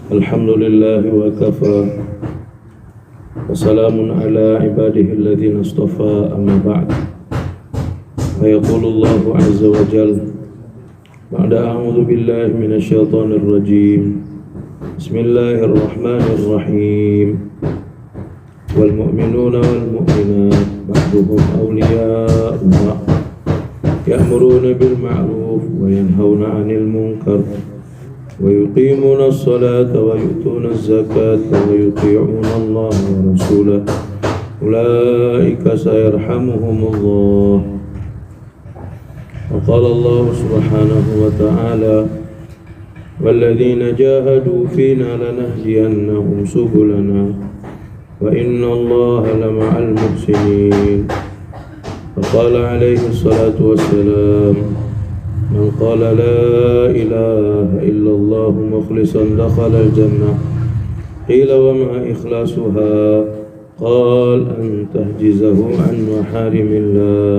Alhamdulillah wa kafa wa salamun ala ibadihi alladhina istafa amma ba'd. Wa yaqulu Allahu azza wa jalla ba'da a'udzu billahi minasy syaithanir rajim. Bismillahirrahmanirrahim. Wal mu'minuna wal mu'minat ba'duhum awliya'u ba'd. Ya'muruna bil ma'ruf wa yanhauna 'anil munkar ويقيمون الصلاة ويؤتون الزكاة ويطيعون الله ورسوله أولئك سيرحمهم الله. وقال الله سبحانه وتعالى والذين جاهدوا فينا لنهدينهم سبلنا وإن الله لمع المحسنين. وقال عليه الصلاة والسلام من قال لا إله إلا الله مخلصا دخل الجنة. قيل وما إخلاصها؟ قال أن تحجزه عن محارم الله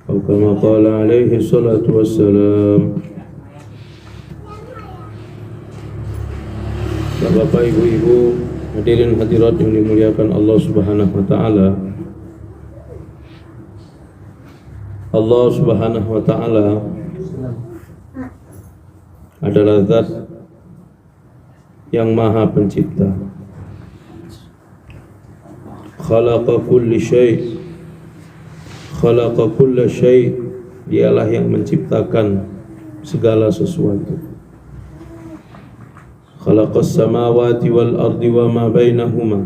أو كما قال عليه الصلاة والسلام. Bapak, Ibu-ibu, hadirin hadirat yang dimuliakan Allah Subhanahu wa taala. Allah Subhanahu wa taala adalah zat yang maha pencipta. Khalaqa kulli syai', khalaqa kulla syai', dialah yang menciptakan segala sesuatu. Khalaqas samawati wal ardi wa ma bainahuma,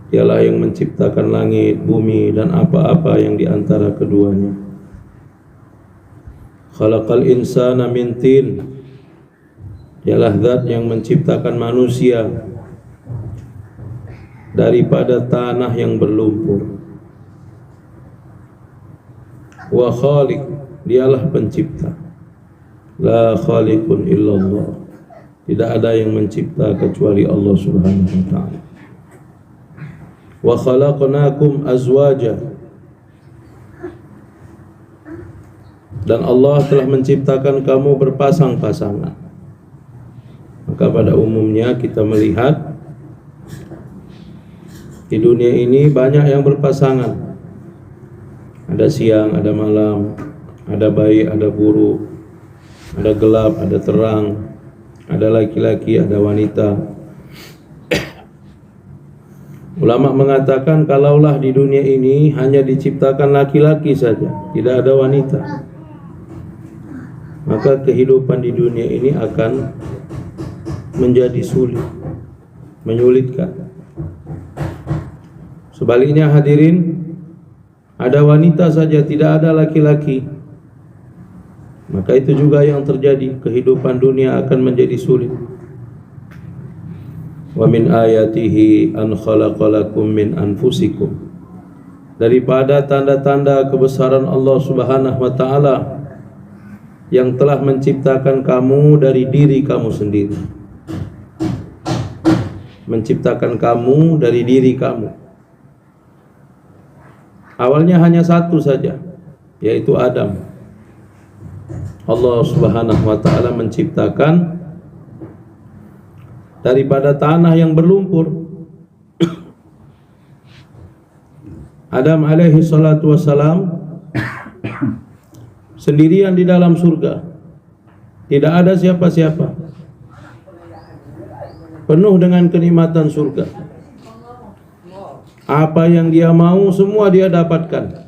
dialah yang menciptakan langit, bumi dan apa-apa yang di antara keduanya. Khalaqal insana min tin, dialah zat yang menciptakan manusia daripada tanah yang berlumpur. Wa khaliq, dialah pencipta. La khaliqun illallah, tidak ada yang mencipta kecuali Allah Subhanahu wa taala. Wa khalaqnakum azwaja, dan Allah telah menciptakan kamu berpasang-pasangan. Maka pada umumnya kita melihat di dunia ini banyak yang berpasangan. Ada siang, ada malam, ada baik, ada buruk, ada gelap, ada terang, ada laki-laki, ada wanita. Ulama mengatakan kalaulah di dunia ini hanya diciptakan laki-laki saja, tidak ada wanita, maka kehidupan di dunia ini akan menjadi sulit, menyulitkan. Sebaliknya hadirin, ada wanita saja, tidak ada laki-laki, maka itu juga yang terjadi, kehidupan dunia akan menjadi sulit. Wa min ayatihi an khalaqalakum min anfusikum, daripada tanda-tanda kebesaran Allah Subhanahu wa taala yang telah menciptakan kamu dari diri kamu sendiri. Menciptakan kamu dari diri kamu. Awalnya hanya satu saja, yaitu Adam. Allah Subhanahu wa taala menciptakan daripada tanah yang berlumpur. Adam alaihi salatu wassalam sendirian di dalam surga, tidak ada siapa-siapa, penuh dengan kenikmatan surga. Apa yang dia mau semua dia dapatkan.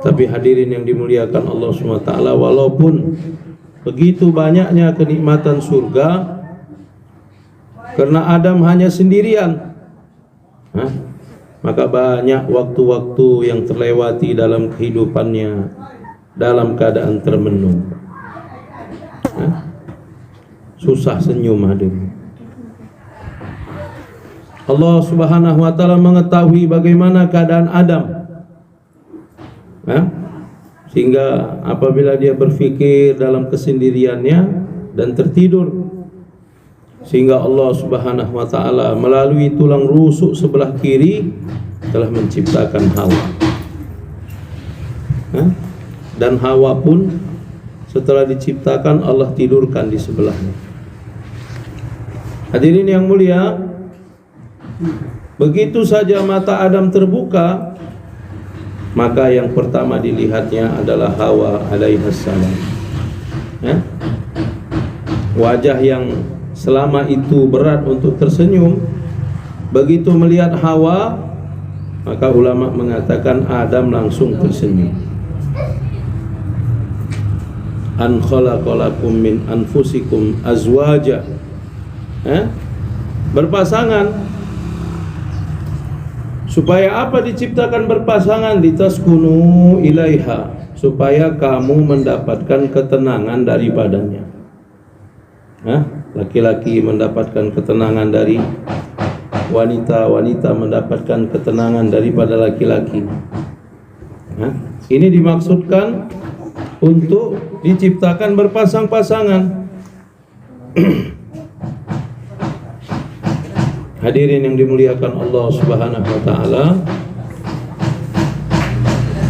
Tapi hadirin yang dimuliakan Allah SWT, walaupun begitu banyaknya kenikmatan surga, karena Adam hanya sendirian, maka banyak waktu-waktu yang terlewati dalam kehidupannya dalam keadaan termenung. Susah senyum hadirin. Allah Subhanahu wa taala mengetahui bagaimana keadaan Adam, sehingga apabila dia berfikir dalam kesendiriannya dan tertidur, sehingga Allah Subhanahu wa taala melalui tulang rusuk sebelah kiri telah menciptakan Hawa. Dan Hawa pun setelah diciptakan Allah tidurkan di sebelahnya. Hadirin yang mulia, begitu saja mata Adam terbuka, maka yang pertama dilihatnya adalah Hawa alaihassalam. Wajah yang selama itu berat untuk tersenyum, begitu melihat Hawa, maka ulama mengatakan Adam langsung tersenyum. An khalaqalakum min anfusikum azwaja, berpasangan. Supaya apa diciptakan berpasangan? Litaskunu ilaiha, supaya kamu mendapatkan ketenangan daripadanya. Laki-laki mendapatkan ketenangan dari wanita, wanita mendapatkan ketenangan daripada laki-laki. Ini dimaksudkan untuk diciptakan berpasang-pasangan. Hadirin yang dimuliakan Allah Subhanahu wa taala,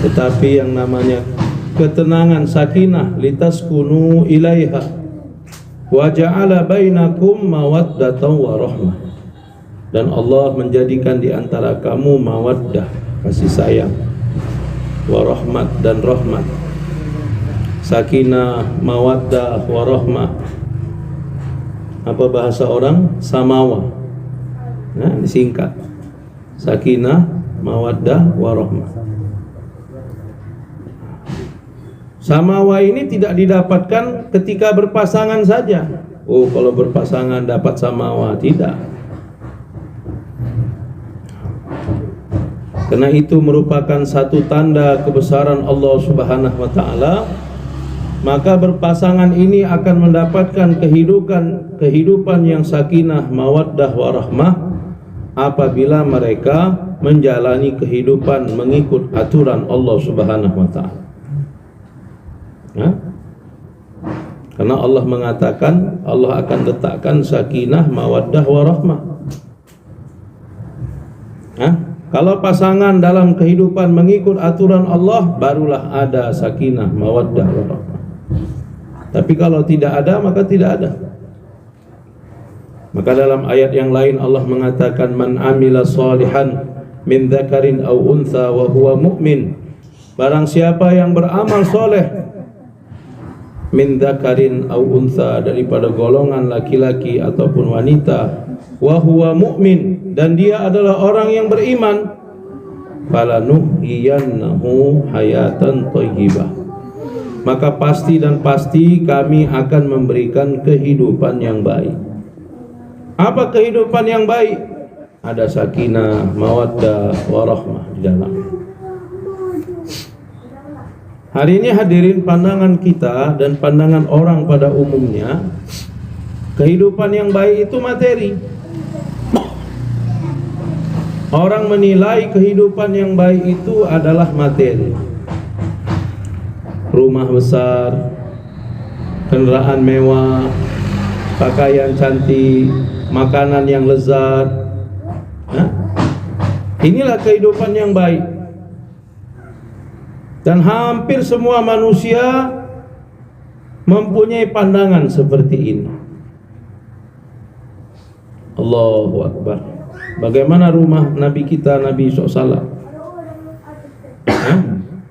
tetapi yang namanya ketenangan, sakinah, litaskunu ilaiha wa ja'ala bainakum mawaddatan wa rahmah, dan Allah menjadikan di antara kamu mawaddah, kasih sayang, wa rahmat, dan rahmat. Sakinah, mawaddah, wa rahmah, apa bahasa orang? Samawa. Disingkat sakinah, mawaddah, warahmah. Samawa ini tidak didapatkan ketika berpasangan saja. Oh, kalau berpasangan dapat samawa, tidak. Karena itu merupakan satu tanda kebesaran Allah Subhanahu wa taala. Maka berpasangan ini akan mendapatkan kehidupan yang sakinah, mawaddah, warahmah apabila mereka menjalani kehidupan mengikut aturan Allah Subhanahu wa taala. Karena Allah mengatakan Allah akan letakkan sakinah, mawaddah, warahmah. Kalau pasangan dalam kehidupan mengikut aturan Allah, barulah ada sakinah, mawaddah, warahmah. Tapi kalau tidak ada, maka tidak ada. Maka dalam ayat yang lain Allah mengatakan, man amila salihan min dzakarin aw untha wa huwa mu'min, barang siapa yang beramal soleh, min dzakarin aw untha, daripada golongan laki-laki ataupun wanita, wa huwa mu'min, dan dia adalah orang yang beriman, falanuhyiyannahu hayatan thayyibah, maka pasti dan pasti kami akan memberikan kehidupan yang baik. Apa kehidupan yang baik? Ada sakinah, mawaddah, warahmah di dalam. Hari ini hadirin, pandangan kita dan pandangan orang pada umumnya, kehidupan yang baik itu materi. Orang menilai kehidupan yang baik itu adalah materi. Rumah besar, kendaraan mewah, pakaian cantik, makanan yang lezat. Inilah kehidupan yang baik. Dan hampir semua manusia mempunyai pandangan seperti ini. Allahu Akbar. Bagaimana rumah Nabi kita, Nabi SAW?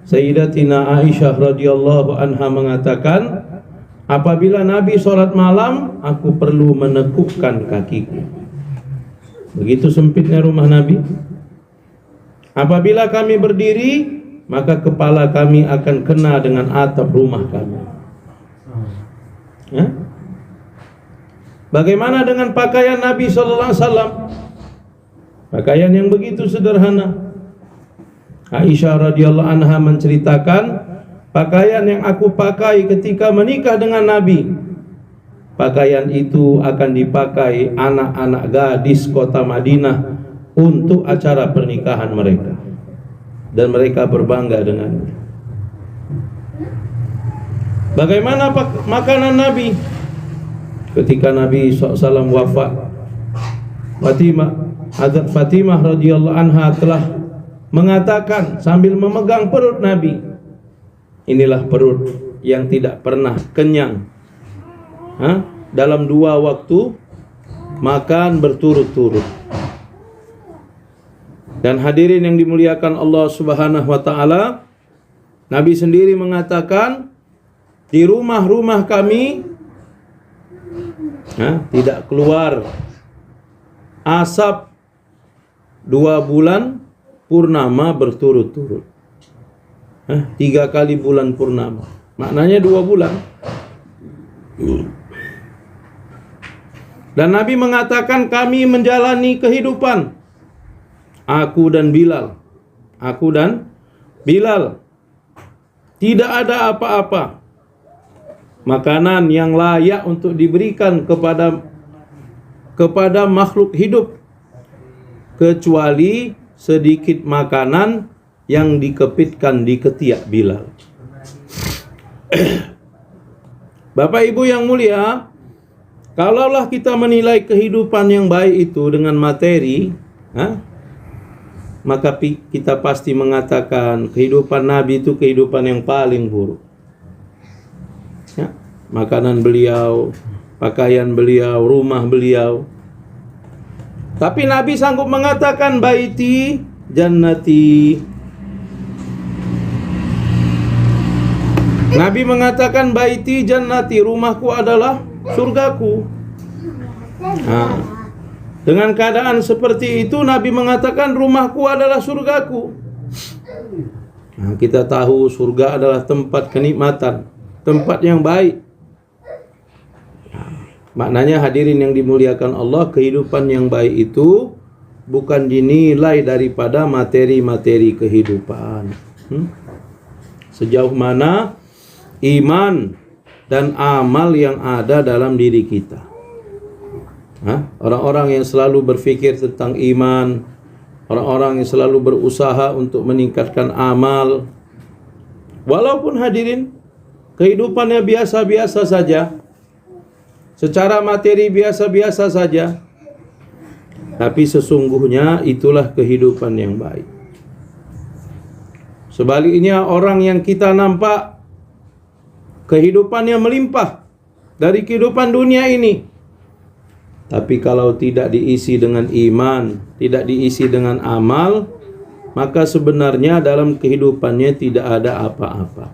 Sayyidatina Aisyah radhiyallahu anha mengatakan, apabila Nabi sholat malam, aku perlu menekukkan kakiku. Begitu sempitnya rumah Nabi. Apabila kami berdiri, maka kepala kami akan kena dengan atap rumah kami. Bagaimana dengan pakaian Nabi sallallahu alaihi wasallam? Pakaian yang begitu sederhana. Aisyah radhiyallahu anha menceritakan, pakaian yang aku pakai ketika menikah dengan Nabi, pakaian itu akan dipakai anak-anak gadis kota Madinah untuk acara pernikahan mereka, dan mereka berbangga dengannya. Bagaimana makanan Nabi? Ketika Nabi SAW wafat, Hazrat Fatimah radhiyallahu anha telah mengatakan sambil memegang perut Nabi, inilah perut yang tidak pernah kenyang dalam 2 waktu makan berturut-turut. Dan hadirin yang dimuliakan Allah Subhanahu wa taala, Nabi sendiri mengatakan, di rumah-rumah kami tidak keluar asap 2 bulan purnama berturut-turut. 3 kali bulan purnama, maknanya 2 bulan. Dan Nabi mengatakan, kami menjalani kehidupan, aku dan Bilal, tidak ada apa-apa makanan yang layak untuk diberikan kepada makhluk hidup kecuali sedikit makanan yang dikepitkan di ketiak Bilal. Bapak Ibu yang mulia, kalaulah kita menilai kehidupan yang baik itu dengan materi, maka kita pasti mengatakan kehidupan Nabi itu kehidupan yang paling buruk. Makanan beliau, pakaian beliau, rumah beliau. Tapi Nabi sanggup mengatakan, baiti jannati. Nabi mengatakan, baiti jannati, rumahku adalah surgaku. Dengan keadaan seperti itu, Nabi mengatakan, rumahku adalah surgaku. Kita tahu surga adalah tempat kenikmatan, tempat yang baik. Maknanya hadirin yang dimuliakan Allah, kehidupan yang baik itu bukan dinilai daripada materi-materi kehidupan. Sejauh mana iman dan amal yang ada dalam diri kita. Orang-orang yang selalu berfikir tentang iman, orang-orang yang selalu berusaha untuk meningkatkan amal, walaupun hadirin kehidupannya biasa-biasa saja, secara materi biasa-biasa saja, tapi sesungguhnya itulah kehidupan yang baik. Sebaliknya, orang yang kita nampak kehidupannya melimpah dari kehidupan dunia ini, tapi kalau tidak diisi dengan iman, tidak diisi dengan amal, maka sebenarnya dalam kehidupannya tidak ada apa-apa.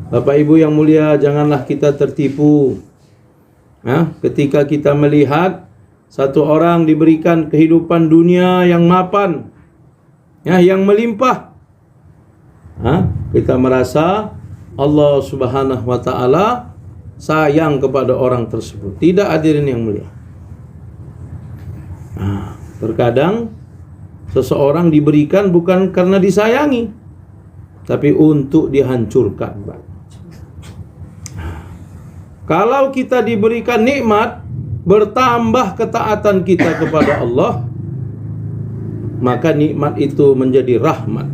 Bapak Ibu yang mulia, janganlah kita tertipu. Ketika kita melihat satu orang diberikan kehidupan dunia yang mapan, yang melimpah, kita merasa Allah Subhanahu wa taala sayang kepada orang tersebut. Tidak, hadirin yang mulia. Terkadang seseorang diberikan bukan karena disayangi, tapi untuk dihancurkan, Pak. Kalau kita diberikan nikmat, bertambah ketaatan kita kepada Allah, maka nikmat itu menjadi rahmat.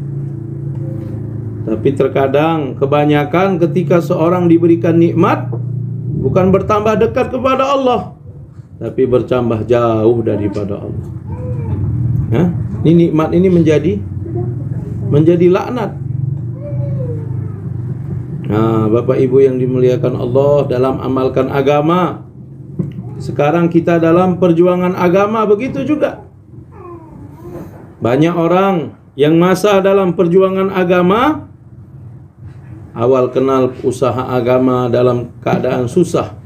Tapi terkadang, kebanyakan ketika seorang diberikan nikmat, bukan bertambah dekat kepada Allah, tapi bertambah jauh daripada Allah. Ini nikmat ini menjadi laknat. Bapak Ibu yang dimuliakan Allah, dalam amalkan agama, sekarang kita dalam perjuangan agama begitu juga. Banyak orang yang masa dalam perjuangan agama, awal kenal usaha agama dalam keadaan susah,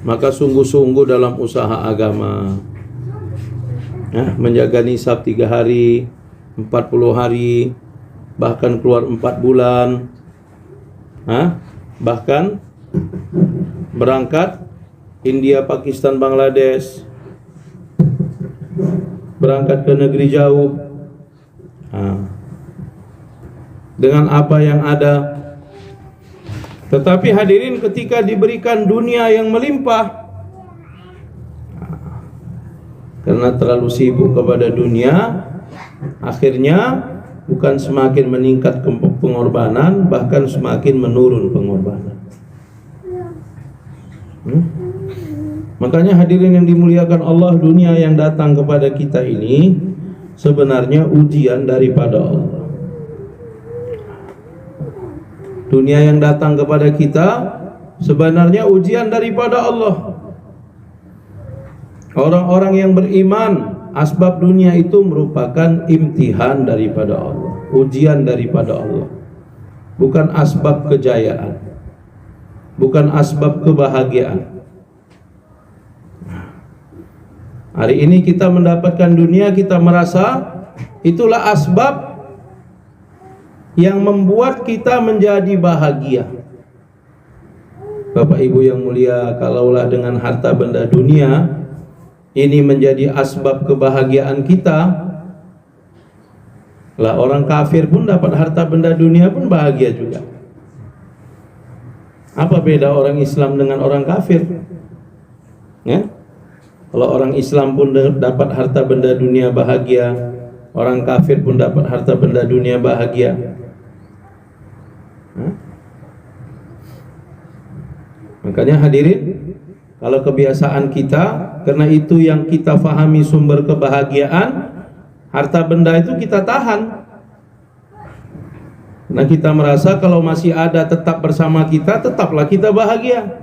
maka sungguh-sungguh dalam usaha agama, menjaga nisab 3 hari, 40 hari, bahkan keluar 4 bulan, bahkan berangkat India, Pakistan, Bangladesh, berangkat ke negeri jauh, dengan apa yang ada. Tetapi hadirin, ketika diberikan dunia yang melimpah, karena terlalu sibuk kepada dunia, akhirnya bukan semakin meningkat pengorbanan, bahkan semakin menurun pengorbanan. Makanya hadirin yang dimuliakan Allah, dunia yang datang kepada kita ini sebenarnya ujian daripada Allah. Dunia yang datang kepada kita sebenarnya ujian daripada Allah. Orang-orang yang beriman, asbab dunia itu merupakan imtihan daripada Allah, ujian daripada Allah. Bukan asbab kejayaan, bukan asbab kebahagiaan. Hari ini kita mendapatkan dunia, kita merasa itulah asbab yang membuat kita menjadi bahagia. Bapak Ibu yang mulia, kalaulah dengan harta benda dunia ini menjadi asbab kebahagiaan kita, lah orang kafir pun dapat harta benda dunia pun bahagia juga. Apa beda orang Islam dengan orang kafir? Ya? Kalau orang Islam pun dapat harta benda dunia bahagia, orang kafir pun dapat harta benda dunia bahagia. Makanya hadirin, kalau kebiasaan kita, karena itu yang kita fahami sumber kebahagiaan, harta benda itu kita tahan. Nah, kita merasa kalau masih ada tetap bersama kita, tetaplah kita bahagia.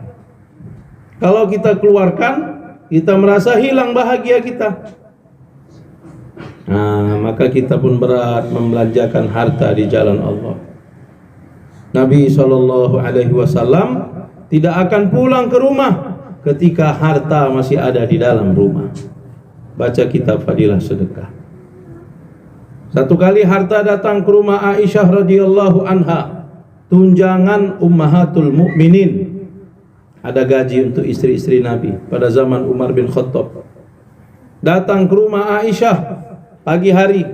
Kalau kita keluarkan, kita merasa hilang bahagia kita. Nah, maka kita pun berat membelanjakan harta di jalan Allah. Nabi SAW tidak akan pulang ke rumah ketika harta masih ada di dalam rumah. Baca kitab Fadilah Sedekah. Satu kali harta datang ke rumah Aisyah radhiyallahu anha, tunjangan ummahatul mukminin. Ada gaji untuk istri-istri Nabi pada zaman Umar bin Khattab. Datang ke rumah Aisyah pagi hari.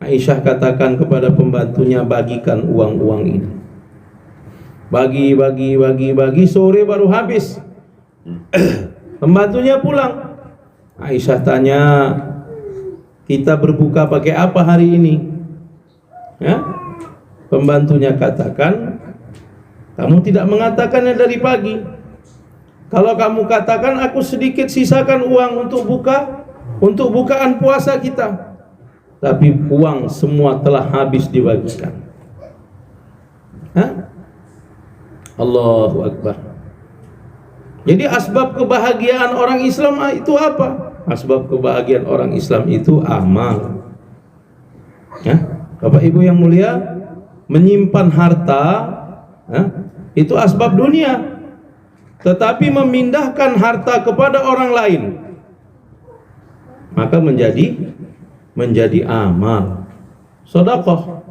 Aisyah katakan kepada pembantunya, bagikan uang-uang ini. Bagi, sore baru habis. Pembantunya pulang. Aisyah tanya, kita berbuka pakai apa hari ini? Ya? Pembantunya katakan, kamu tidak mengatakannya dari pagi. Kalau kamu katakan, aku sedikit sisakan uang untuk buka, untuk bukaan puasa kita. Tapi uang semua telah habis dibagikan. Hah? Allahu Akbar. Jadi asbab kebahagiaan orang Islam itu apa? Asbab kebahagiaan orang Islam itu amal. Ya? Bapak Ibu yang mulia, menyimpan harta itu asbab dunia. Tetapi memindahkan harta kepada orang lain, maka menjadi amal, sedekah,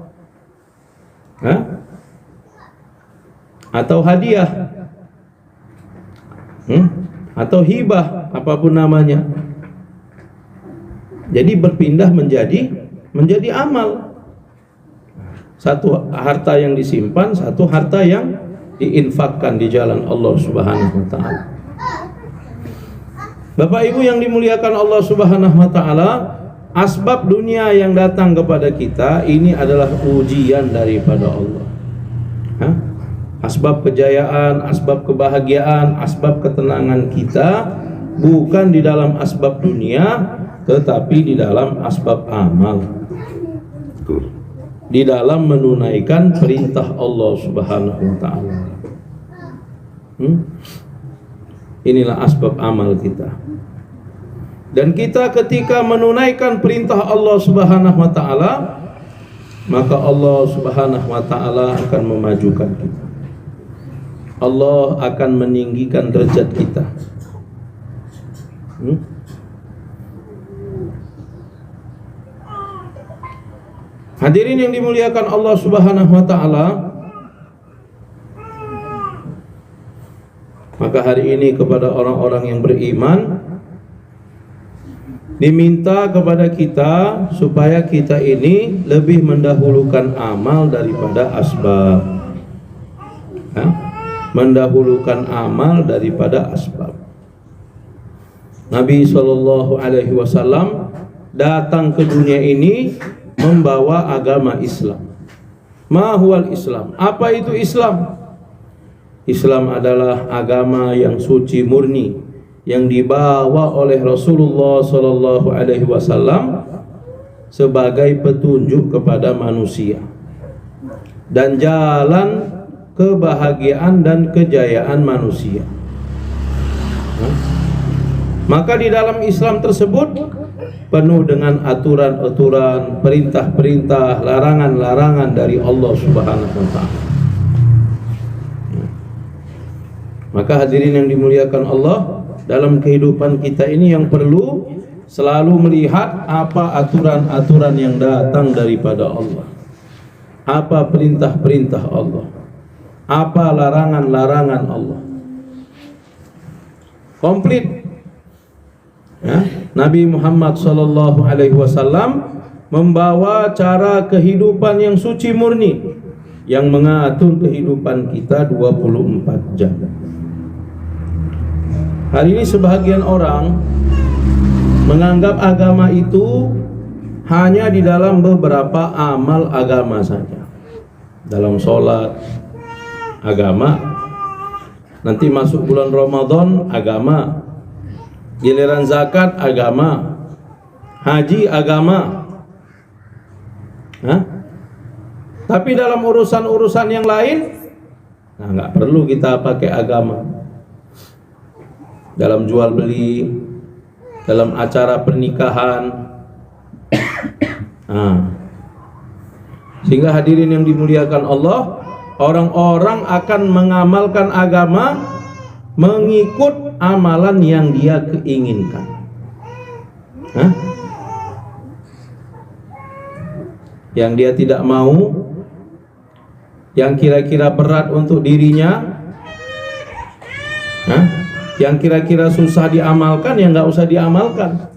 atau hadiah, atau hibah, apapun namanya. Jadi berpindah menjadi amal. Satu harta yang disimpan, satu harta yang diinfakkan di jalan Allah Subhanahu wa taala. Bapak Ibu yang dimuliakan Allah Subhanahu wa taala, asbab dunia yang datang kepada kita ini adalah ujian daripada Allah. Asbab kejayaan, asbab kebahagiaan, asbab ketenangan kita bukan di dalam asbab dunia, tetapi di dalam asbab amal, di dalam menunaikan perintah Allah Subhanahu wa taala. Inilah asbab amal kita. Dan kita ketika menunaikan perintah Allah Subhanahu wa taala, maka Allah Subhanahu wa taala akan memajukan kita. Allah akan meninggikan derajat kita. Hadirin yang dimuliakan Allah Subhanahu wa taala, maka hari ini kepada orang-orang yang beriman diminta kepada kita supaya kita ini lebih mendahulukan amal daripada asbab. Mendahulukan amal daripada asbab. Nabi SAW datang ke dunia ini membawa agama Islam. Ma huwal Islam? Apa itu Islam? Islam adalah agama yang suci murni yang dibawa oleh Rasulullah SAW sebagai petunjuk kepada manusia dan jalan kebahagiaan dan kejayaan manusia. Maka di dalam Islam tersebut penuh dengan aturan-aturan, perintah-perintah, larangan-larangan dari Allah Subhanahu wa taala. Maka hadirin yang dimuliakan Allah, dalam kehidupan kita ini yang perlu selalu melihat apa aturan-aturan yang datang daripada Allah, apa perintah-perintah Allah, apa larangan-larangan Allah. Komplit. Ya, Nabi Muhammad SAW membawa cara kehidupan yang suci murni, yang mengatur kehidupan kita 24 jam. Hari ini sebahagian orang menganggap agama itu hanya di dalam beberapa amal agama saja. Dalam sholat, agama. Nanti masuk bulan Ramadan, agama. Giliran zakat, agama. Haji, agama. Tapi dalam urusan-urusan yang lain, nggak perlu kita pakai agama. Dalam jual beli, dalam acara pernikahan. Sehingga hadirin yang dimuliakan Allah, orang-orang akan mengamalkan agama mengikut amalan yang dia keinginkan. Yang dia tidak mau, yang kira-kira berat untuk dirinya, yang kira-kira susah diamalkan, yang nggak usah diamalkan.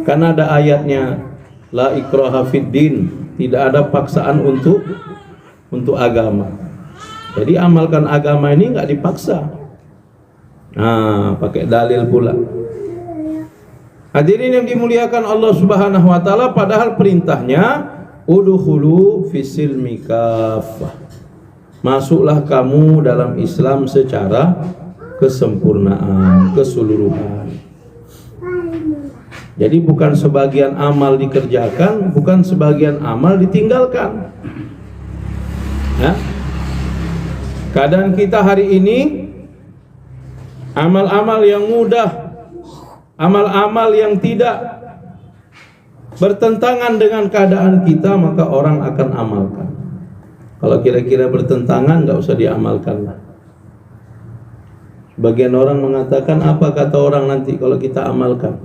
Karena ada ayatnya, la ikraha fid din, tidak ada paksaan untuk agama. Jadi amalkan agama ini nggak dipaksa. Pakai dalil pula. Hadirin yang dimuliakan Allah Subhanahu wa taala, padahal perintahnya udkhulu fisilmi kaffah. Masuklah kamu dalam Islam secara kesempurnaan, keseluruhan. Jadi bukan sebagian amal dikerjakan, bukan sebagian amal ditinggalkan. Keadaan kita hari ini, amal-amal yang mudah, amal-amal yang tidak bertentangan dengan keadaan kita, maka orang akan amalkan. Kalau kira-kira bertentangan, nggak usah diamalkan. Sebagian orang mengatakan, apa kata orang nanti kalau kita amalkan?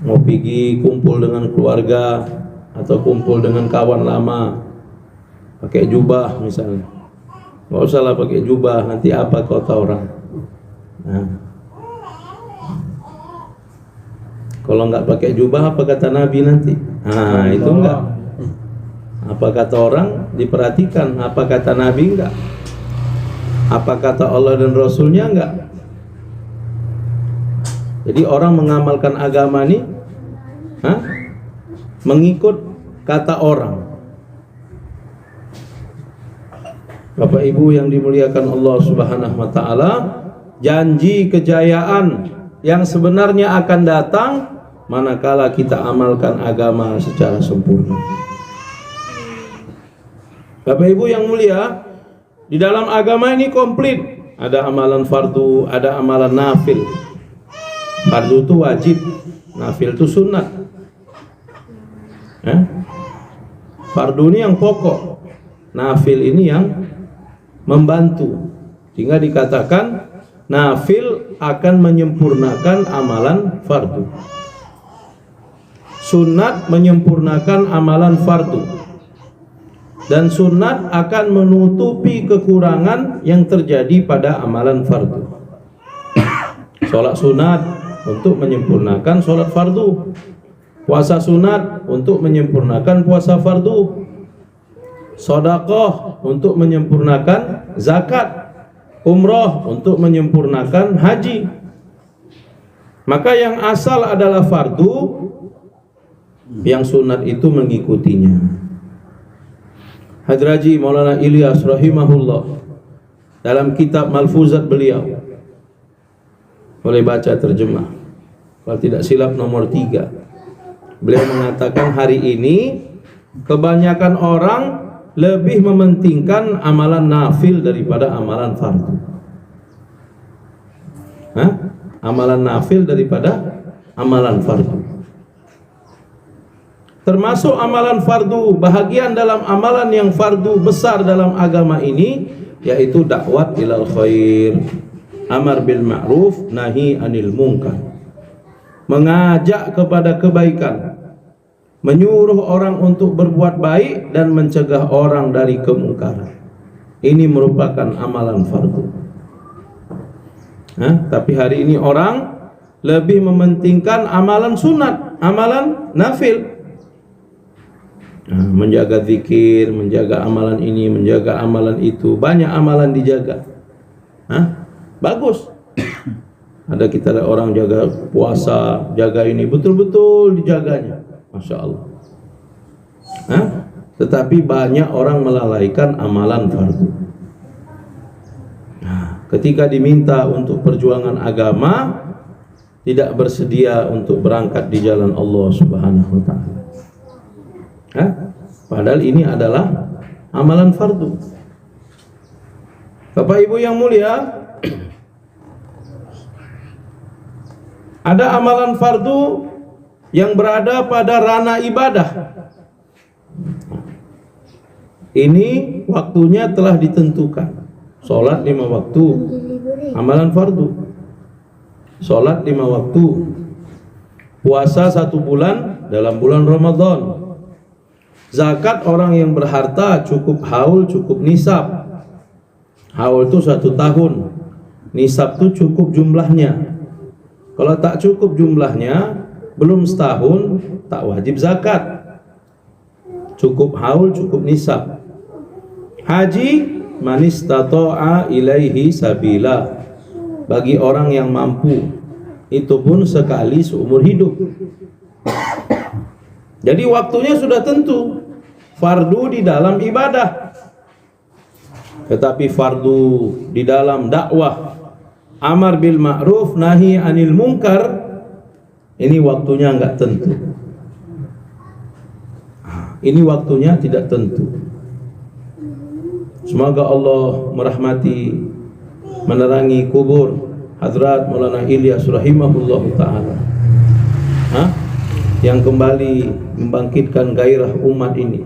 Mau pergi kumpul dengan keluarga atau kumpul dengan kawan lama, pakai jubah misalnya. Nggak usah lah pakai jubah, nanti apa kata orang. Kalau nggak pakai jubah, apa kata Nabi nanti? Itu enggak. Apa kata orang diperhatikan, apa kata Nabi enggak. Apa kata Allah dan Rasulnya enggak. Jadi orang mengamalkan agama ini mengikut kata orang. Bapak Ibu yang dimuliakan Allah Subhanahu wa taala, janji kejayaan yang sebenarnya akan datang manakala kita amalkan agama secara sempurna. Bapak Ibu yang mulia, di dalam agama ini komplit. Ada amalan fardu, ada amalan nafil. Fardu itu wajib, nafil itu sunnat. Fardu ini yang pokok, nafil ini yang membantu. Sehingga dikatakan nafil akan menyempurnakan amalan fardu, sunat menyempurnakan amalan fardu, dan sunat akan menutupi kekurangan yang terjadi pada amalan fardu. Sholat sunat untuk menyempurnakan sholat fardu, puasa sunat untuk menyempurnakan puasa fardu, sedekah untuk menyempurnakan zakat, umroh untuk menyempurnakan haji. Maka yang asal adalah fardu, yang sunat itu mengikutinya. Hadraji Maulana Ilyas rahimahullah dalam kitab Malfuzat beliau, boleh baca terjemah kalau tidak silap nomor 3, Beliau mengatakan hari ini kebanyakan orang lebih mementingkan amalan nafil daripada amalan fardu. Amalan nafil daripada amalan fardu. Termasuk amalan fardu, bahagian dalam amalan yang fardu besar dalam agama ini, yaitu dakwat ilal khair, amar bil ma'ruf, nahi anil munkar. Mengajak kepada kebaikan, menyuruh orang untuk berbuat baik dan mencegah orang dari kemungkaran. Ini merupakan amalan fardu. Tapi hari ini orang lebih mementingkan amalan sunat, amalan nafil. Menjaga zikir, menjaga amalan ini, menjaga amalan itu. Banyak amalan dijaga. Bagus. Ada kita orang jaga puasa, jaga ini, betul-betul dijaganya. Masya Allah. Tetapi banyak orang melalaikan amalan fardu. Ketika diminta untuk perjuangan agama, tidak bersedia untuk berangkat di jalan Allah Subhanahu wa ta'ala. Padahal ini adalah amalan fardu. Bapak Ibu yang mulia, ada amalan fardu yang berada pada ranah ibadah. Ini waktunya telah ditentukan. Sholat 5 waktu, amalan fardu. Sholat 5 waktu, puasa 1 bulan dalam bulan Ramadan, zakat orang yang berharta cukup haul, cukup nisab. Haul itu 1 tahun, nisab itu cukup jumlahnya. Kalau tak cukup jumlahnya, belum setahun, tak wajib zakat. Cukup haul, cukup nisab. Haji, man istata'a ilaihi sabila, bagi orang yang mampu, itu pun sekali seumur hidup. Jadi waktunya sudah tentu, fardu di dalam ibadah. Tetapi fardu di dalam dakwah, amar bil ma'ruf, nahi anil munkar, ini waktunya enggak tentu. Ini waktunya tidak tentu. Semoga Allah merahmati, menerangi kubur Hadrat Maulana Ilyas rahimahullah ta'ala, yang kembali membangkitkan gairah umat ini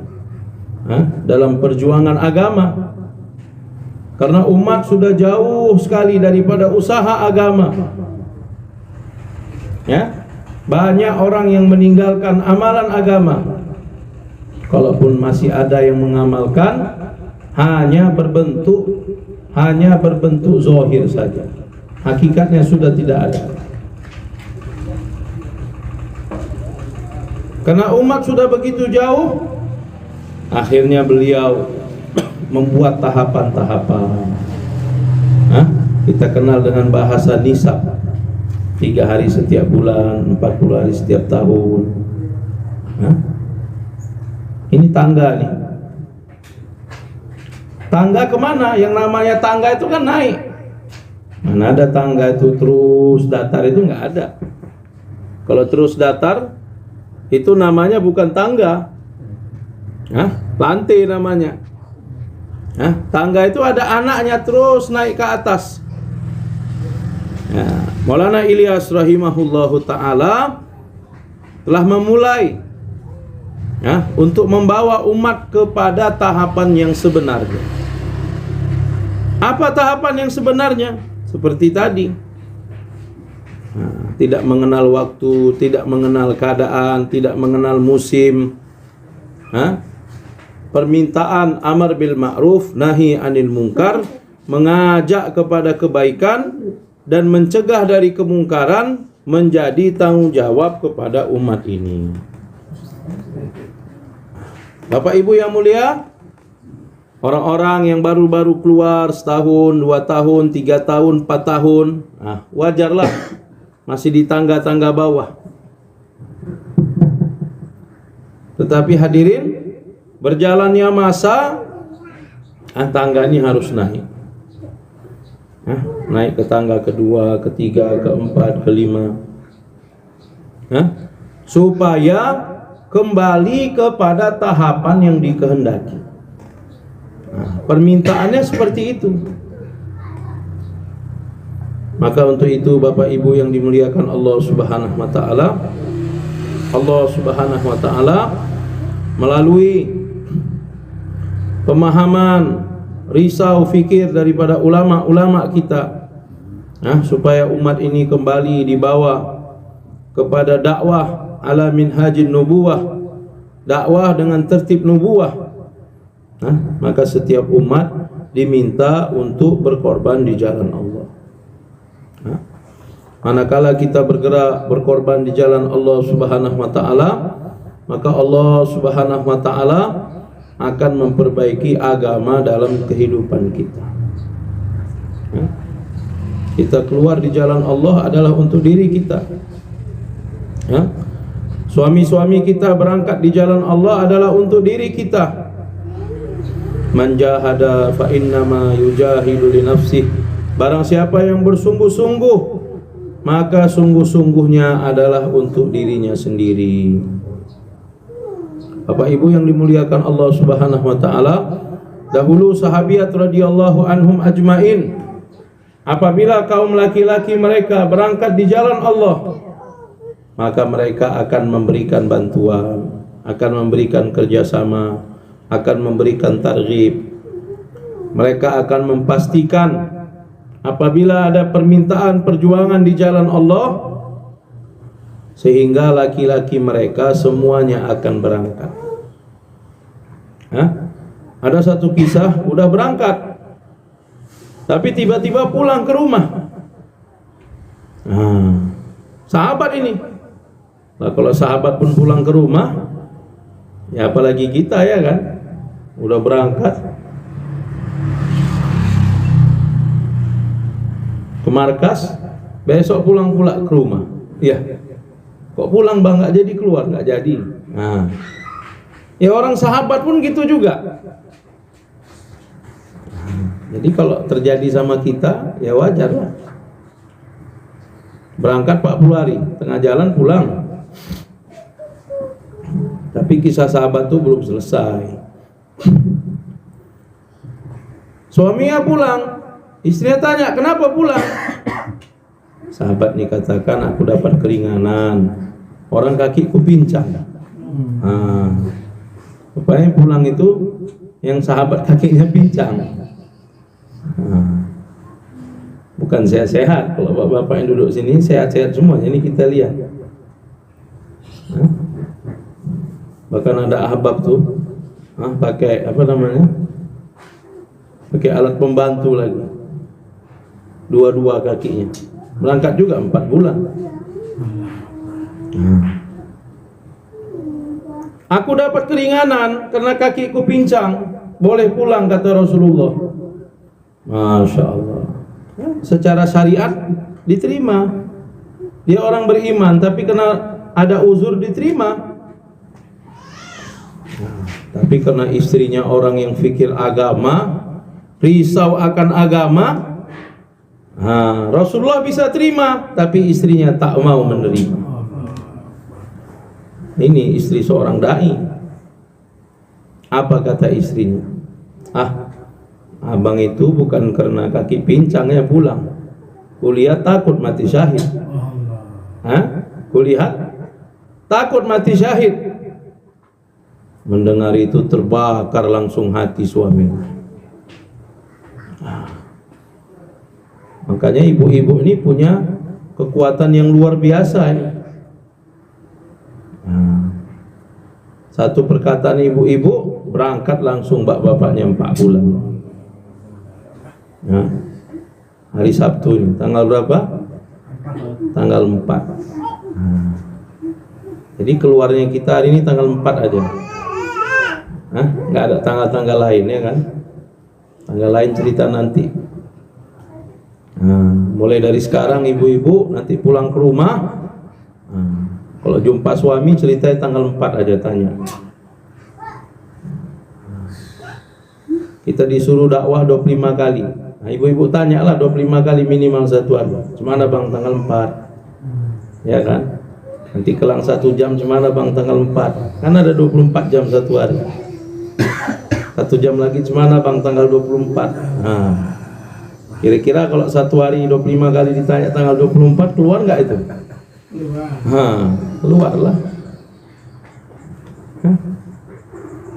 dalam perjuangan agama. Karena umat sudah jauh sekali daripada usaha agama. Banyak orang yang meninggalkan amalan agama. Kalaupun masih ada yang mengamalkan, hanya berbentuk zahir saja. Hakikatnya sudah tidak ada. Karena umat sudah begitu jauh, akhirnya beliau membuat tahapan-tahapan. Kita kenal dengan bahasa nisab, 3 hari setiap bulan, 40 hari setiap tahun. Ini tangga nih. Tangga kemana? Yang namanya tangga itu kan naik. Mana ada tangga itu terus datar, itu nggak ada. Kalau terus datar, itu namanya bukan tangga, lantai namanya. Tangga itu ada anaknya terus naik ke atas. Maulana Ilyas rahimahullahu ta'ala telah memulai untuk membawa umat kepada tahapan yang sebenarnya. Apa tahapan yang sebenarnya? Seperti tadi, tidak mengenal waktu, tidak mengenal keadaan, tidak mengenal musim. Permintaan amar bil ma'ruf, nahi anil munkar, mengajak kepada kebaikan dan mencegah dari kemungkaran, menjadi tanggung jawab kepada umat ini. Bapak Ibu yang mulia, orang-orang yang baru-baru keluar setahun, 2 tahun, 3 tahun, 4 tahun, wajarlah masih di tangga-tangga bawah. Tetapi hadirin, berjalannya masa, tangga ini harus naik. Naik ke tangga kedua, ketiga, keempat, kelima. supaya kembali kepada tahapan yang dikehendaki. Nah, permintaannya seperti itu. Maka untuk itu Bapak Ibu yang dimuliakan Allah Subhanahu wa taala, Allah Subhanahu wa taala melalui pemahaman, risau fikir daripada ulama-ulama kita, supaya umat ini kembali dibawa kepada dakwah ala minhajin nubuwah, dakwah dengan tertib nubuwah. Maka setiap umat diminta untuk berkorban di jalan Allah. Manakala kita bergerak berkorban di jalan Allah Subhanahu wa taala, maka Allah Subhanahu wa taala akan memperbaiki agama dalam kehidupan kita. Kita keluar di jalan Allah adalah untuk diri kita. Suami-suami kita berangkat di jalan Allah adalah untuk diri kita. Man jahada fa innama yujahidu li nafsihi. Barang siapa yang bersungguh-sungguh, maka sungguh-sungguhnya adalah untuk dirinya sendiri. Bapak Ibu yang dimuliakan Allah Subhanahu wa taala, dahulu sahabiat radhiyallahu anhum ajmain, apabila kaum laki-laki mereka berangkat di jalan Allah, maka mereka akan memberikan bantuan, akan memberikan kerjasama, akan memberikan targhib. Mereka akan memastikan apabila ada permintaan perjuangan di jalan Allah, sehingga laki-laki mereka semuanya akan berangkat. Ada satu kisah, udah berangkat tapi tiba-tiba pulang ke rumah. Sahabat ini. Nah, kalau sahabat pun pulang ke rumah, ya apalagi kita, ya kan? Udah berangkat ke markas, besok pulang pula ke rumah. Ya, kok pulang bang, nggak jadi keluar, nggak jadi. Ya orang sahabat pun gitu juga. Jadi kalau terjadi sama kita, ya wajar lah. Berangkat 40 hari, tengah jalan pulang. Tapi kisah sahabat itu belum selesai. Suaminya pulang, istrinya tanya, kenapa pulang? Sahabat nih katakan, aku dapat keringanan, orang kakiku pincang. Rupanya pulang itu yang sahabat kakinya pincang. Bukan sehat-sehat. Kalau bapak-bapak yang duduk sini sehat-sehat semua. Ini kita lihat. Bahkan ada ahbab tuh, pakai apa namanya? Pakai alat pembantu lagi. Dua-dua kakinya. Berangkat juga 4 bulan. Aku dapat keringanan karena kakiku pincang. Boleh pulang, kata Rasulullah. Masya Allah. Secara syariat diterima. Dia orang beriman, tapi karena ada uzur diterima. Tapi karena istrinya orang yang fikir agama, risau akan agama, Rasulullah bisa terima, tapi istrinya tak mau menerima. Ini istri seorang dai. Apa kata istrinya? Abang itu bukan karena kaki pincangnya pulang. Kulihat takut mati syahid. Kulihat takut mati syahid. Mendengar itu terbakar langsung hati suami. Makanya ibu-ibu ini punya kekuatan yang luar biasa ini. Satu perkataan ibu-ibu berangkat langsung bapaknya 4 bulan. Hari Sabtu ini, tanggal berapa? Tanggal 4. Jadi keluarnya kita hari ini tanggal 4 aja. Nggak ada tanggal-tanggal lain, ya kan? Tanggal lain cerita nanti. Mulai dari sekarang ibu-ibu nanti pulang ke rumah, kalau jumpa suami ceritanya tanggal 4 aja, tanya. Kita disuruh dakwah 25 kali. Ibu-ibu tanyalah 25 kali minimal satu hari. Cuma bang tanggal 4, ya kan? Nanti kelang 1 jam cemana bang tanggal 4? Kan ada 24 jam satu hari. 1 jam lagi cemana bang tanggal 24? Nah, kira-kira kalau satu hari 25 kali ditanya tanggal 24 keluar nggak itu? Keluar lah.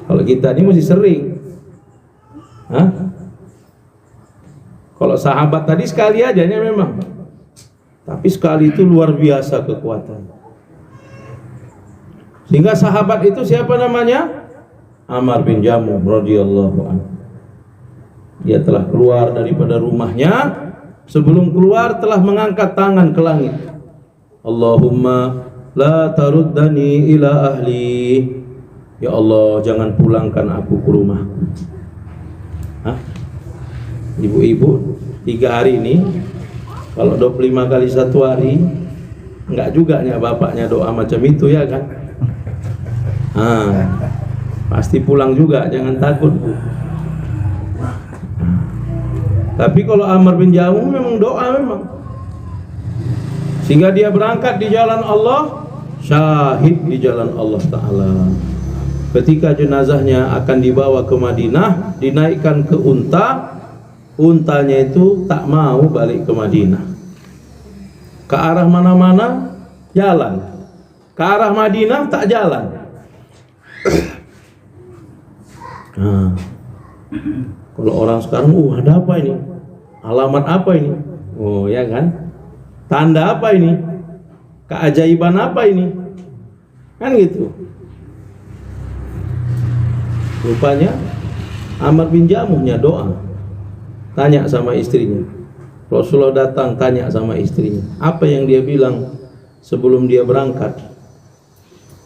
Kalau kita ini mesti sering. Kalau sahabat tadi sekali aja memang, tapi sekali itu luar biasa kekuatan. Sehingga sahabat itu siapa namanya? Ammar bin Jamuh radhiyallahu anhu. Dia telah keluar daripada rumahnya, sebelum keluar telah mengangkat tangan ke langit. Allahumma la taruddani ila ahli. Ya Allah, jangan pulangkan aku ke rumah. Ibu-ibu 3 hari ini kalau 25 kali satu hari, enggak juga nya bapaknya doa macam itu ya kan? Pasti pulang juga, jangan takut. Tapi kalau Ammar bin Jamuh memang doa memang. Sehingga dia berangkat di jalan Allah, syahid di jalan Allah Ta'ala. Ketika jenazahnya akan dibawa ke Madinah, dinaikkan ke unta, untanya itu tak mau balik ke Madinah. Ke arah mana-mana jalan, ke arah Madinah tak jalan. Kalau orang sekarang, ada apa ini? Alamat apa ini? Oh ya kan? Tanda apa ini? Keajaiban apa ini? Kan gitu. Rupanya Ammar bin Jamuhnya doa, tanya sama istrinya. Rasulullah datang tanya sama istrinya, apa yang dia bilang sebelum dia berangkat?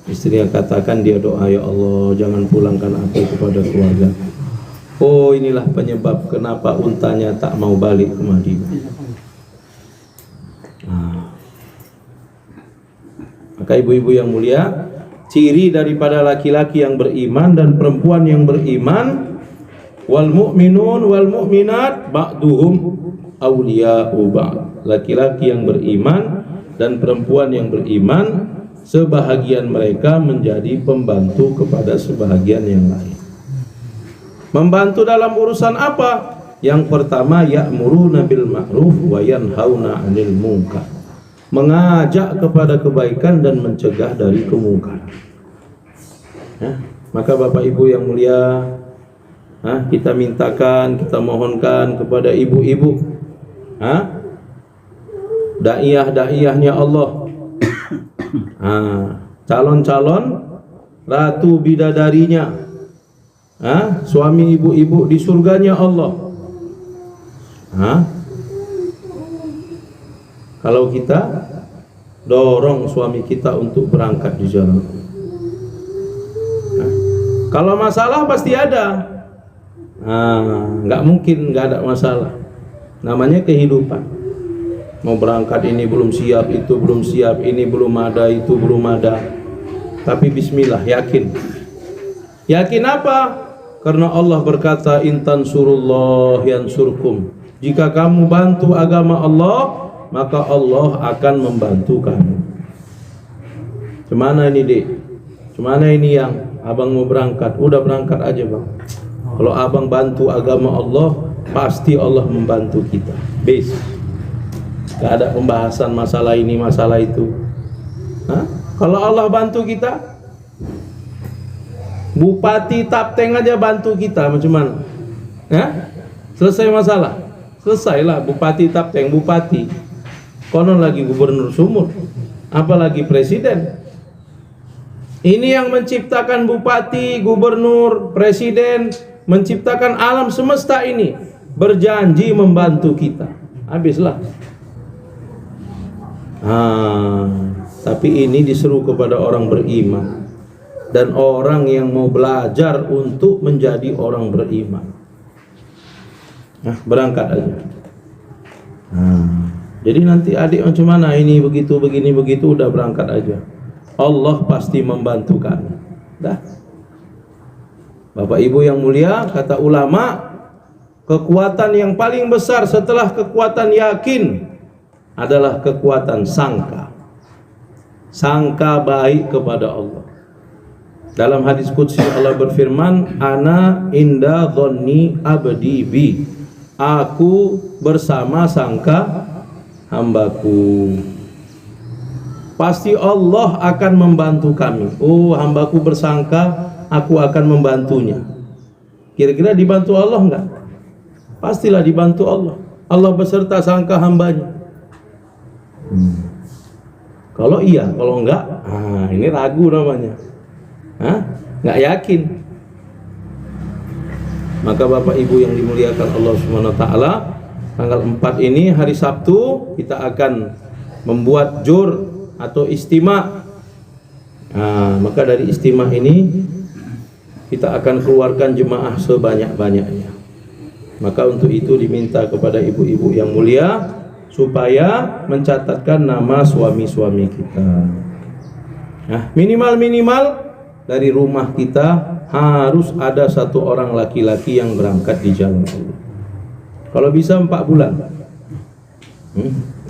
Istrinya katakan dia doa, ya Allah jangan pulangkan aku kepada keluarga. Oh inilah penyebab kenapa untanya tak mau balik ke Madinah. Maka ibu-ibu yang mulia, ciri daripada laki-laki yang beriman dan perempuan yang beriman, wal mu'minun wal mu'minat ba'duhum awliya'u ba'd. Laki-laki yang beriman dan perempuan yang beriman, sebahagian mereka menjadi pembantu kepada sebahagian yang lain. Membantu dalam urusan apa? Yang pertama, ya'muruna bil ma'ruf wa yanhauna 'anil munkar. Mengajak kepada kebaikan dan mencegah dari kemungkaran. Maka Bapak Ibu yang mulia, kita mintakan, kita mohonkan kepada ibu-ibu, daiyah-daiyahnya Allah, calon-calon ratu bidadarinya, suami ibu-ibu di surganya Allah. Kalau kita dorong suami kita untuk berangkat di jalan, kalau masalah pasti ada. Nggak mungkin nggak ada masalah. Namanya kehidupan. Mau berangkat ini belum siap, itu belum siap, ini belum ada, itu belum ada. Tapi bismillah, yakin. Yakin apa? Karena Allah berkata, intan surullah yansurkum. Jika kamu bantu agama Allah, maka Allah akan membantu kamu. Cemana ini dek? Cemana ini yang abang mau berangkat? Udah berangkat aja bang. Kalau abang bantu agama Allah, pasti Allah membantu kita. Base. Gak ada pembahasan masalah ini, masalah itu. Kalau Allah bantu kita, Bupati Tapteng aja bantu kita, macam mana? Selesai masalah? Selesailah Bupati Tapteng, Bupati. Konon lagi Gubernur Sumut, apalagi Presiden. Ini yang menciptakan Bupati, Gubernur, Presiden, menciptakan alam semesta ini, berjanji membantu kita. Habislah. Tapi ini diseru kepada orang beriman dan orang yang mau belajar untuk menjadi orang beriman. Berangkat aja. Jadi nanti adik macam mana ini begitu begini begitu, udah berangkat aja. Allah pasti membantu kami. Dah. Bapak Ibu yang mulia, kata ulama, kekuatan yang paling besar setelah kekuatan yakin adalah kekuatan sangka. sangka baik kepada Allah. Dalam hadis qudsi Allah berfirman, ana inda dhanni abdi bi. Aku bersama sangka hambaku. Pasti Allah akan membantu kami. Oh, hambaku bersangka aku akan membantunya. Kira-kira dibantu Allah enggak? Pastilah dibantu Allah. Allah beserta sangka hambanya. Kalau iya, kalau enggak, ini ragu namanya. Nggak yakin. Maka Bapak Ibu yang dimuliakan Allah Subhanahu wa taala, tanggal 4 ini hari Sabtu kita akan membuat jur atau istima. Maka dari istima ini kita akan keluarkan jemaah sebanyak-banyaknya. Maka untuk itu diminta kepada ibu-ibu yang mulia supaya mencatatkan nama suami-suami kita. Minimal dari rumah kita harus ada satu orang laki-laki yang berangkat di jalan Allah. Kalau bisa 4 bulan.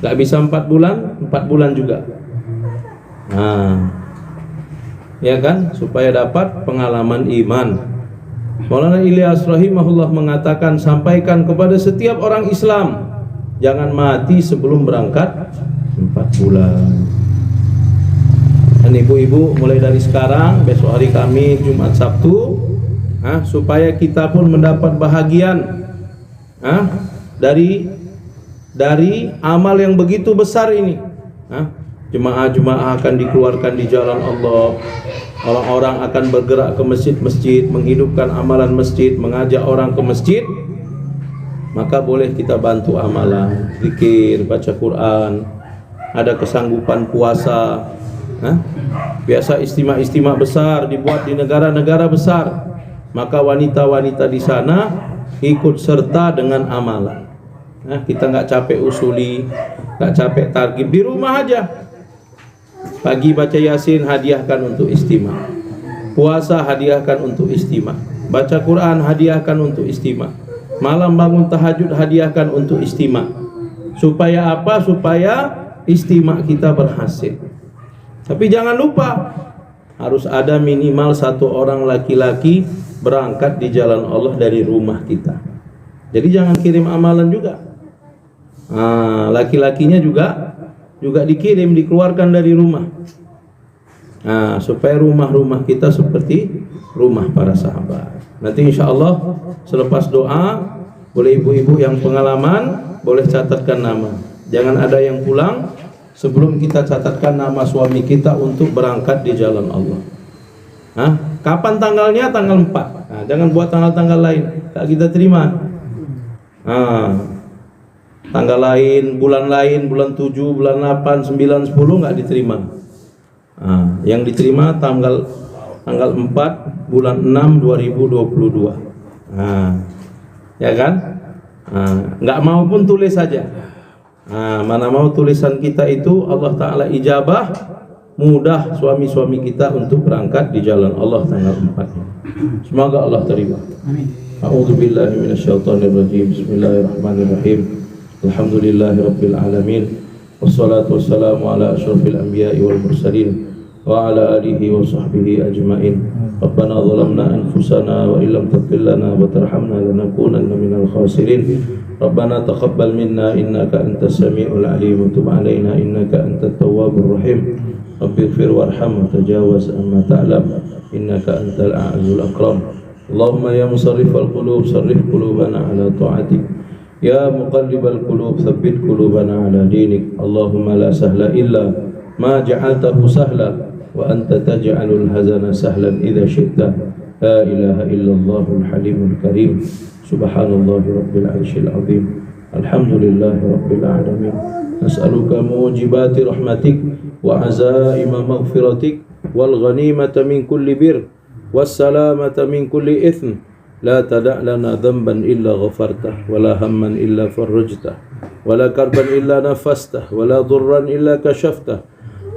Gak bisa 4 bulan, 4 bulan juga. Ya kan? Supaya dapat pengalaman iman. Maulana Ilyas rahimahullah mengatakan, sampaikan kepada setiap orang Islam, jangan mati sebelum berangkat 4 bulan. Dan ibu-ibu mulai dari sekarang, besok hari Kamis, Jumat, Sabtu, supaya kita pun mendapat bahagian dari amal yang begitu besar ini. Jemaah-jemaah akan dikeluarkan di jalan Allah. Orang-orang akan bergerak ke masjid-masjid, menghidupkan amalan masjid, mengajak orang ke masjid. Maka boleh kita bantu amalan, zikir, baca Quran, ada kesanggupan puasa. Biasa istimewa besar dibuat di negara-negara besar, maka wanita-wanita di sana ikut serta dengan amalan. Kita nggak capek usuli, nggak capek targib, di rumah aja. Pagi baca Yasin, hadiahkan untuk istimewa. Puasa, hadiahkan untuk istimewa. Baca Quran, hadiahkan untuk istimewa. Malam bangun tahajud, hadiahkan untuk istimewa. Supaya apa? Supaya istimewa kita berhasil. Tapi jangan lupa, harus ada minimal satu orang laki-laki berangkat di jalan Allah dari rumah kita. Jadi jangan kirim amalan juga. Laki-lakinya juga dikirim, dikeluarkan dari rumah. Supaya rumah-rumah kita seperti rumah para sahabat. Nanti insya Allah selepas doa, boleh ibu-ibu yang pengalaman boleh catatkan nama. Jangan ada yang pulang sebelum kita catatkan nama suami kita untuk berangkat di jalan Allah. Kapan tanggalnya? Tanggal 4. Jangan buat tanggal-tanggal lain, tak kita terima. Tanggal lain, bulan 7, bulan 8, 9, 10 nggak diterima. Yang diterima tanggal 4 bulan 6 2022. Ya kan? Nggak mau pun tulis saja. Mana mau tulisan kita itu Allah Ta'ala ijabah, mudah suami-suami kita untuk berangkat di jalan Allah tanggal 4. Semoga Allah terima. Amin. A'udzubillahi minasyaitonirrajim. Bismillahirrahmanirrahim. Alhamdulillahirabbil alamin. Wassalatu wassalamu ala asyrafil anbiya'i wal mursalin wa ala alihi wa sahbihi ajmain. Rabbana zalamna anfusana wa illam taghfir lana wa tarhamna lanakunanna minal khasirin. Rabbana taqabbal minna innaka antas samiul alim wa tub alaina innaka antat tawwabur rahim. Rabbighfir warham wa tajawaz amma ta'lam innaka antal a'zul akram. Allahumma ya musarrifal qulub sarrif qulubana ala ta'atik. Ya muqallibal qulub tsabbit qulubana ala dinik. Allahumma la sahla illa ma ja'altahu sahla wa anta taj'alul hazana sahlan idza syi'ta. La ilaha illallahul halimul karim. Subhanallahi rabbil arsyil azim. Alhamdulillahi rabbil alamin. Nas'aluka mujibati rahmatik wa azaima maghfiratik wal ghanimata min kulli bir was salamata min kulli ithn. La tada' lana dhanban illa ghafartah wa la hamman illa farajtah wa la karban illa nafastah wa la dhurran illa kashaftah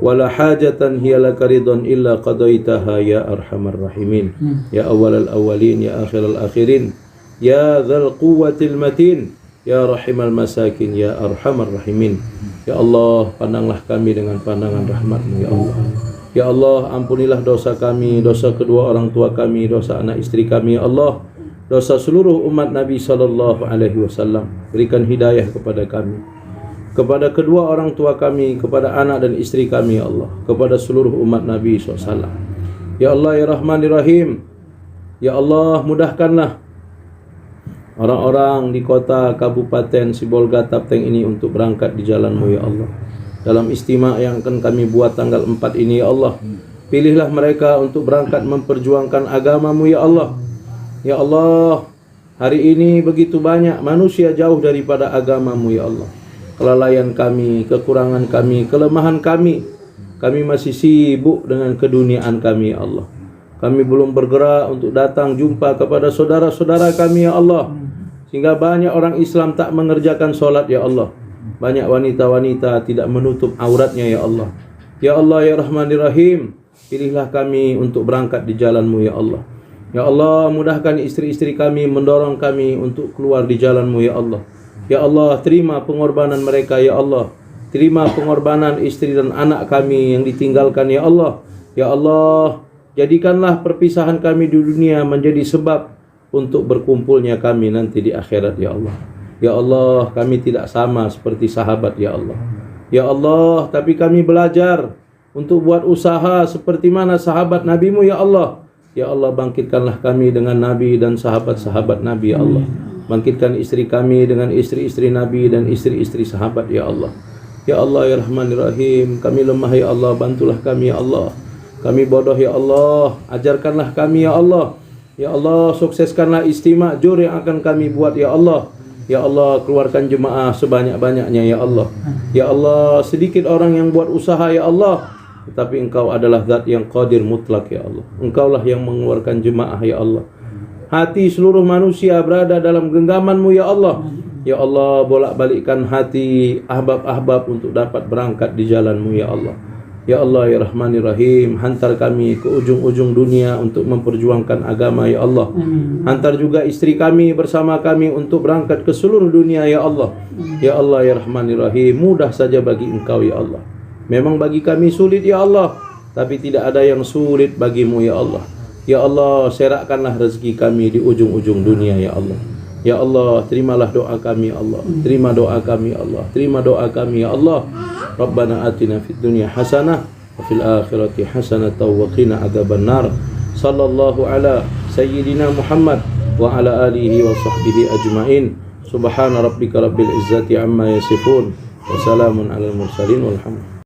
wa la hajatan hiya laka ridan illa qadaitaha ya arhamar rahimin. Ya awwalal awwalin ya akhiral akhirin ya dzal quwwatil matin Ya rahimal masakin, ya arhamar rahimin. Ya Allah, pandanglah kami dengan pandangan rahmat-Mu ya Allah. Ya Allah, ampunilah dosa kami, dosa kedua orang tua kami, dosa anak istri kami ya Allah, dosa seluruh umat Nabi sallallahu alaihi wasallam. Berikan hidayah kepada kami, kepada kedua orang tua kami, kepada anak dan istri kami ya Allah, kepada seluruh umat Nabi SAW. Ya Allah ya Rahman ya Rahim. Ya Allah, mudahkanlah orang-orang di kota Kabupaten Sibolga Tapteng ini untuk berangkat di jalan-Mu ya Allah. Dalam istimewa yang akan kami buat tanggal 4 ini ya Allah, pilihlah mereka untuk berangkat memperjuangkan agama-Mu ya Allah. Ya Allah, hari ini begitu banyak manusia jauh daripada agama-Mu ya Allah. Kelalaian kami, kekurangan kami, kelemahan kami masih sibuk dengan keduniaan kami ya Allah. Kami belum bergerak untuk datang jumpa kepada saudara-saudara kami ya Allah, sehingga banyak orang Islam tak mengerjakan solat ya Allah. Banyak wanita-wanita tidak menutup auratnya ya Allah. Ya Allah ya Rahman ya Rahim, pilihlah kami untuk berangkat di jalan-Mu ya Allah. Ya Allah, mudahkan istri-istri kami, mendorong kami untuk keluar di jalan-Mu ya Allah. Ya Allah, terima pengorbanan mereka ya Allah. Terima pengorbanan istri dan anak kami yang ditinggalkan ya Allah. Ya Allah, jadikanlah perpisahan kami di dunia menjadi sebab untuk berkumpulnya kami nanti di akhirat ya Allah. Ya Allah, kami tidak sama seperti sahabat ya Allah. Ya Allah, tapi kami belajar untuk buat usaha seperti mana sahabat Nabi-Mu ya Allah. Ya Allah, bangkitkanlah kami dengan Nabi dan sahabat-sahabat Nabi ya Allah. Bangkitkan istri kami dengan istri-istri Nabi dan istri-istri sahabat ya Allah. Ya Allah ya Rahman ya Rahim, kami lemah ya Allah, bantulah kami ya Allah. Kami bodoh ya Allah, ajarkanlah kami ya Allah. Ya Allah, sukseskanlah istimewa jur yang akan kami buat ya Allah. Ya Allah, keluarkan jemaah sebanyak-banyaknya ya Allah. Ya Allah, sedikit orang yang buat usaha ya Allah, tetapi Engkau adalah zat yang qadir mutlak ya Allah. Engkaulah yang mengeluarkan jemaah ya Allah. Hati seluruh manusia berada dalam genggaman-Mu ya Allah. Ya Allah, bolak-balikkan hati ahbab-ahbab untuk dapat berangkat di jalan-Mu ya Allah. Ya Allah ya Rahman ya Rahim, hantar kami ke ujung-ujung dunia untuk memperjuangkan agama ya Allah. Hantar juga istri kami bersama kami untuk berangkat ke seluruh dunia ya Allah. Ya Allah ya Rahman ya Rahim, mudah saja bagi Engkau ya Allah. Memang bagi kami sulit ya Allah, tapi tidak ada yang sulit bagi-Mu ya Allah. Ya Allah, serakkanlah rezeki kami di ujung-ujung dunia ya Allah. Ya Allah, terimalah doa kami ya Allah. Terima doa kami ya Allah. Terima doa kami ya Allah. Rabbana atina fid dunya hasanah wa fil akhirati hasanah wa qina adzabannar. Sallallahu ala sayyidina Muhammad wa ala alihi wa sahbihi ajmain. Subhana rabbika rabbil izzati amma yasifun wa salamun alal mursalin walhamdulillah.